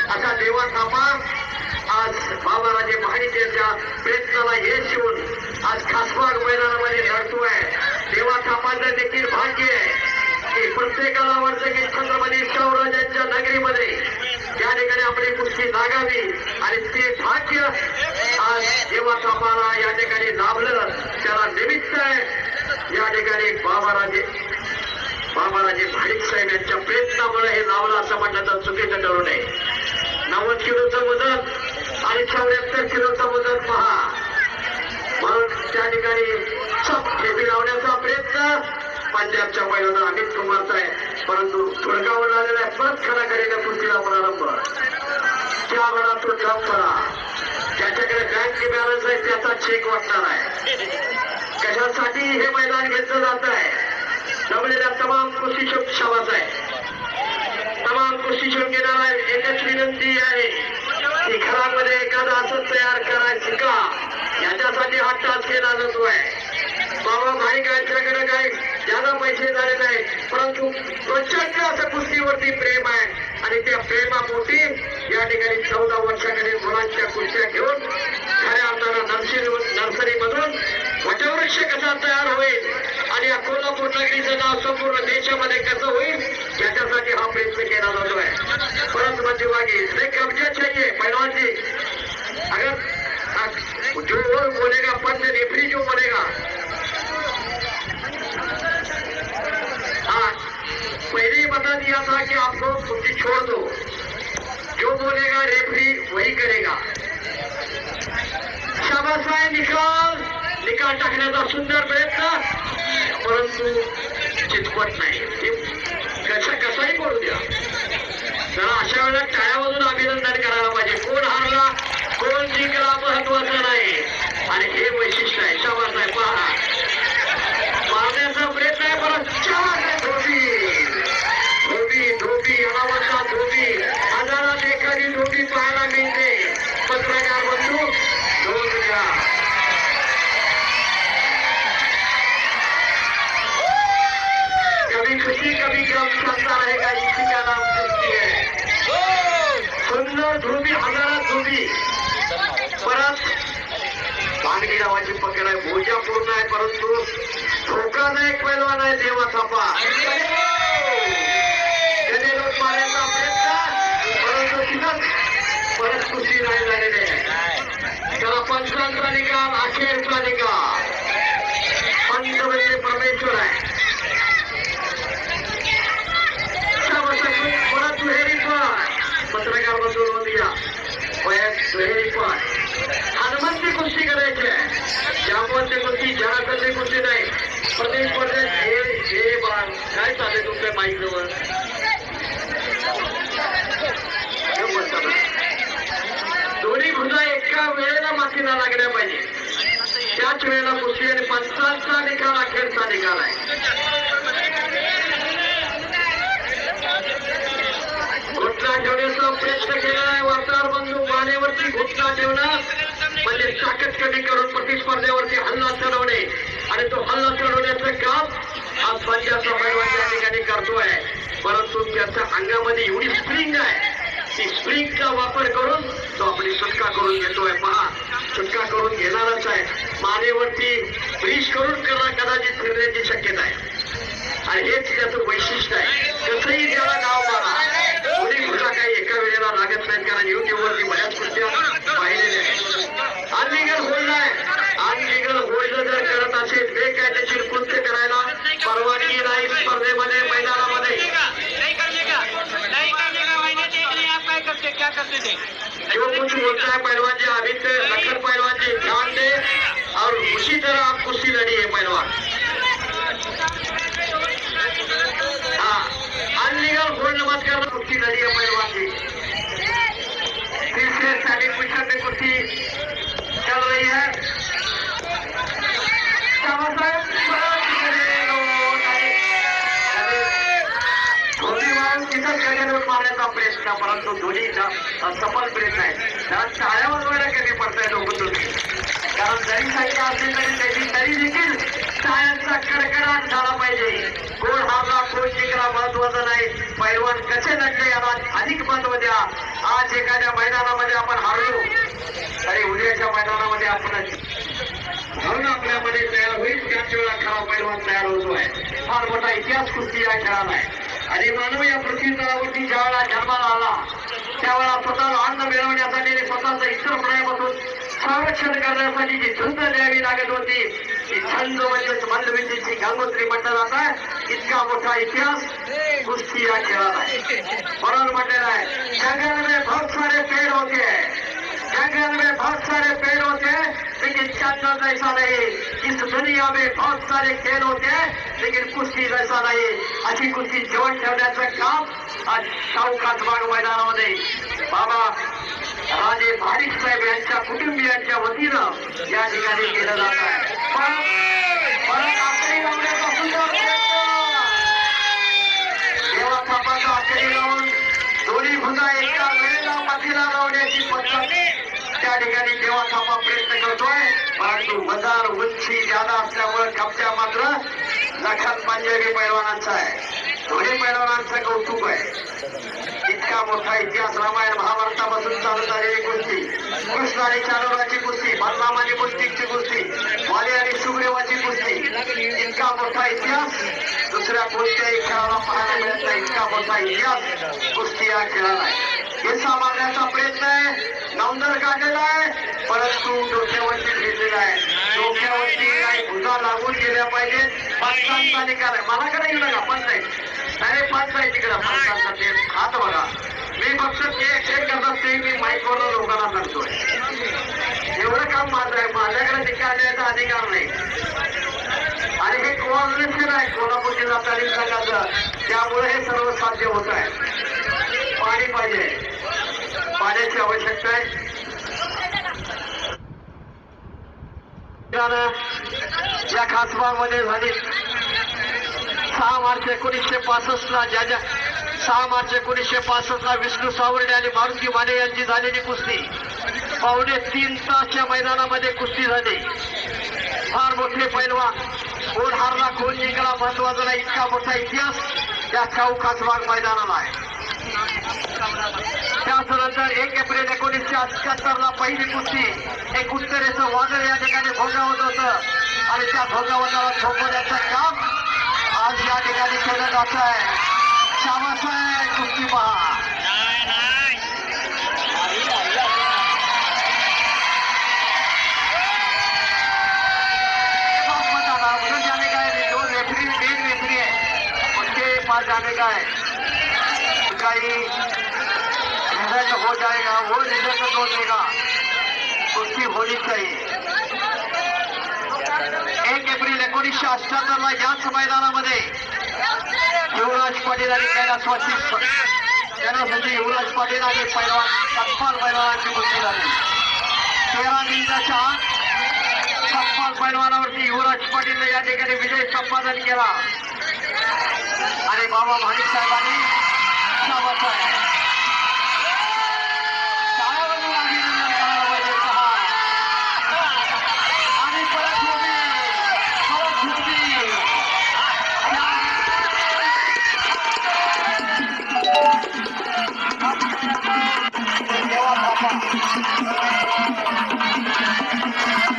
असा देवा थापा आज बाबाराजे महाडिकेच्या प्रयत्नाला यश येऊन आज खासबाग मैदानामध्ये लढतोय. देवा थापाचं देखील भाग्य आहे की प्रत्येकाला वाटतं की छत्रपती शाहूराजांच्या नगरीमध्ये त्या ठिकाणी आपली कुस्ती लागावी आणि ते भाग्य आज देवा थापाला या ठिकाणी लाभलं. त्याला निमित्त आहे या ठिकाणी बाबाराजे भाडिक साहेब यांच्या प्रयत्नामुळे हे लावलं असं म्हटलं तर चुकीचं ठरू नये. 90 किलोचं वजन आणि 74 किलोचं वजन पहा. मग त्या ठिकाणी खेपी लावण्याचा प्रयत्न पंजाबच्या पहिल्यांदा अमित कुमारचा आहे, परंतु थोडकावर आलेला आहे. परत खरा करेगा कुस्तीला प्रारंभ. त्या वेळा तो जप करा. ज्याच्याकडे बँक बॅलन्स आहे त्याचा चेक वाटणार आहे. कशासाठी हे मैदान घेतलं जात आहे? जमलेल्या तमाम कुस्ती शाबास आहे. तमाम कुस्ती घेणारा एकच विनंती आहे की घरामध्ये एखादा असं तयार करायचं का, याच्यासाठी हा टाच केला जातोय. बाबा भाईकांच्याकडे काही ज्यादा पैसे झाले नाही, परंतु प्रचंड असं कुस्तीवरती प्रेम आहे आणि त्या प्रेमापोटी या ठिकाणी 14 वर्षाकडे मुलांच्या कुस्त्या घेऊन खऱ्या अर्थानं नर्सरीमधून वटवृक्ष कसा तयार होईल आणि या कोल्हापूर नगरीचं नाव संपूर्ण देशामध्ये कसं होईल याच्यासाठी हा प्रयत्न केला जातोय. परंतु मध्यभागी एक कब्जा चाहिए पहलवान जी. अगर जो और बोलेगा पंच रेफरी जो बोलेगा, हाँ पहले ही बता दिया था कि आपको कुर्सी छोड़ दो, जो बोलेगा रेफरी वही करेगा. शाबास आहे. निकाल टाकण्याचा सुंदर प्रयत्न, परंतु चितपट नाही. कसाही करू द्या, तर अशा वेळेला टाळ्यामधून अभिनंदन करायला पाहिजे. कोण हारला कोण जिंकला महत्वाचं नाही आणि हे वैशिष्ट्य आहे. शाबास आहे. पहा मारण्याचा प्रयत्न आहे, परत चार धोबी अनावरचा धोबी. हजारात एखादी धोबी पाहायला मिळते. पत्रकार बंधू नोंद घ्या. कभी खुशी कभी गम चलता रहेगा, इसी का नाम कुस्ती है. सुंदर धोबी, हजारात धोबी. परत भांगडी नावाची पकड आहे. भोजा पूर्ण आहे, परंतु धोकादायक पैलवान आहे देवा थापा. त्याने लोक मारण्याचा प्रयत्न, परंतु तिथंच परत कुस्ती नाही झालेली आहे. त्याला पंचांचा निकाल, अखेरचा निकाल. पंच म्हणजे परमेश्वर आहे. परत दुहेरी पण पत्रकार बंधू नोंद घ्या. दुहेरी पण हनुमंती कुस्ती करायची आहे. जामवंती कुस्ती, जनाकरची कुस्ती नाही. प्रदेश हे बाण काय चालू तुमच्या माईक जवळ? दोन्ही भुजा एका वेळेला मातीला लागल्या पाहिजे, त्याच वेळेला कुस्ती. आणि पंचांचा निकाल अखेरचा निकाल आहे. घुटना ठेवण्याचा प्रयत्न केला आहे. वार्ताहर बंधू मानेवरती घुटना ठेवणं म्हणजे ताकद कमी करून प्रतिस्पर्ध्यावरती हल्ला चढवणे आणि तो हल्ला चढवण्याचं काम आज पंजाबचा पैलवान या ठिकाणी करतोय. परंतु त्याच्या अंगामध्ये एवढी स्प्रिंग आहे, ती स्प्रिंगचा वापर करून तो आपली सुटका करून घेतोय. पहा सुटका करून घेणारच आहे. मानेवरती ब्रिज करून कदाचित फिरण्याची शक्यता आहे आणि हेच त्याचं वैशिष्ट्य आहे. कसंही त्याला नाव मारा, दोन्ही भुजा काही एका वेळेला लागत नाहीत, कारण युट्यूबवरती बऱ्याच कुस्त्या पाहिलेल्या आहेत. अनलिगल होल्ड आहे. अनलिगल होल्ड जर करत असेल, बेकायदेशीर कृत्य करायला परवानगी नाही स्पर्धेमध्ये, मैदानामध्ये. जो कुछ बोलता है पहलवान जी, अभी से लखन पहलवान जी ध्यान दे और उसी तरह आप कुश्ती लड़ी है पहलवान. हाँ अनलीगल होल्ड मत करना, कुश्ती लड़ी है पहलवान जी. फिर से सैनिक मिशन में कुश्ती चल रही है. मारण्याचा प्रयत्न, परंतु दोन्ही सफल प्रयत्न आहे. त्याला टाळ्यावर वगैरे कमी पडताय लोक तुम्ही, कारण जरी साईड असली तरी देखील टाळ्यांचा कडकडाट झाला पाहिजे. कोण हारला कोण जिंकला महत्वाचं नाही, पैलवान कसे लढले याला अधिक महत्व द्या. आज एक दाखवण्याची म्हणून आपल्यामध्ये तयार होईल त्याच वेळा खरा पैलवान तयार होतोय. फार मोठा इतिहास कुस्ती या खेळाला आहे. आणि मानव या पृथ्वी तळावरती ज्या वेळा जन्माला आला त्यावेळेला स्वतःला अन्न मिळवण्यासाठी आणि स्वतःचं इतर प्राण्यापासून संरक्षण करण्यासाठी जी झुंज द्यावी लागत होती ती झंज म्हणजेच मल्लविद्येची गंगोत्री म्हटलं जातं. इतका मोठा इतिहास कुस्ती या खेळाला आहे. म्हणून म्हटलेलं आहे जंगल में बहुत सारे पेड़ होते हैं, जंगल में बहुत सारे पेड़ होते हैं लेकिन चंदन जैसा नहीं. इस दुनिया में बहुत सारे खेल होते हैं लेकिन कुस्ती जैसा नहीं. अशी कुस्ती जीवन ठेवण्याचं काम आज शाहू कासबाग मैदानामध्ये बाबा राजे भारिक साहेब यांच्या कुटुंबियांच्या वतीनं या ठिकाणी केलं जात आहे. परत आकडी लावण्याचा सुद्धा प्रयत्न देवा थापाचा आकडी लावून दोन्ही भुजा एका वेळेला मातीला लावण्याची पद्धत त्या ठिकाणी देवा थापा प्रयत्न करतोय. परंतु वजन उंची ज्यादा असल्यामुळे कब्जा मात्र लखन पंजाबी पैलवानांचा आहे. दोन्ही पैलवानांचं कौतुक आहे. इतका मोठा इतिहास रामायण महाभारतापासून चालत आलेली कुस्ती, कृष्ण आणि चांडोराची कुस्ती, बलराम आणि मुष्टिकची कुस्ती, वाली आणि सुग्रीवाची कुस्ती, इतका मोठा इतिहास दुसऱ्या कोणत्याही खेळाला पाहायला मिळत नाही. इतका मोठा इतिहास कुस्ती या खेळाला आहे. हिस्सा मारण्याचा प्रयत्न आहे, नवंदर काढलेला आहे परंतु डोक्यावरती घेतलेला आहे. डोक्यावरती काही भुजा लागून गेल्या पाहिजेत. पंचांचा निकाल आहे. मला कडे येऊ नका पंचायत नाही पंच आहे तिकडं पंचांचा ते हात बघा. मी फक्त ते खेळ करत असते मी माईकवर लोकांना सांगतोय. एवढं काम माझं आहे. माझ्याकडे निकाल द्यायचा अधिकार नाही. आणि हे कोऑर्डिनेशन आहे कोल्हापूर जिल्हा तालीम संघाचं. त्यामुळे हे सर्व साध्य होत आहे. पाणी पाहिजे, पाण्याची आवश्यकता आहे. या खासबागमध्ये झाली 6 मार्च 1965 ज्या 6 मार्च 1965 विष्णू सावर्डे आणि मारुती माने यांची झालेली कुस्ती 2.5 तासच्या मैदानामध्ये कुस्ती झाली. फार मोठे पैलवान, कोण हारला कोण जिंकला महत्वाचा नाही. इतका मोठा इतिहास या शाहू खासबाग मैदानाला आहे. त्यानंतर 1 एप्रिल 1978 पहिली कुस्ती एक उत्तरेचं वादळ या ठिकाणी भोगावत होतं आणि त्या भोगावताला थोपवण्याचं काम आज या ठिकाणी केलं जात आहे. शाबास आहे कुस्ती पहा. उधर जाने का है, जो रेफरी मेन रेफरी है उसके पास जाने का है. काही रिजल्ट हो जाएगा वो रिजल्ट हो देगा. कुस्ती होनी चाहिए. 1 एप्रिल 1978 याच मैदानामध्ये युवराज पाटील आणि कैलासवासी त्यासाठी युवराज पाटील आणि पैलवान सतपाल पैलवानांची कुस्ती झाली. 13 मिनिटाच्या आत सतपाल पैलवानावरती युवराज पाटीलने या ठिकाणी विजय संपादन केला आणि बाबा भानिक साहेबांनी शाबास आहे.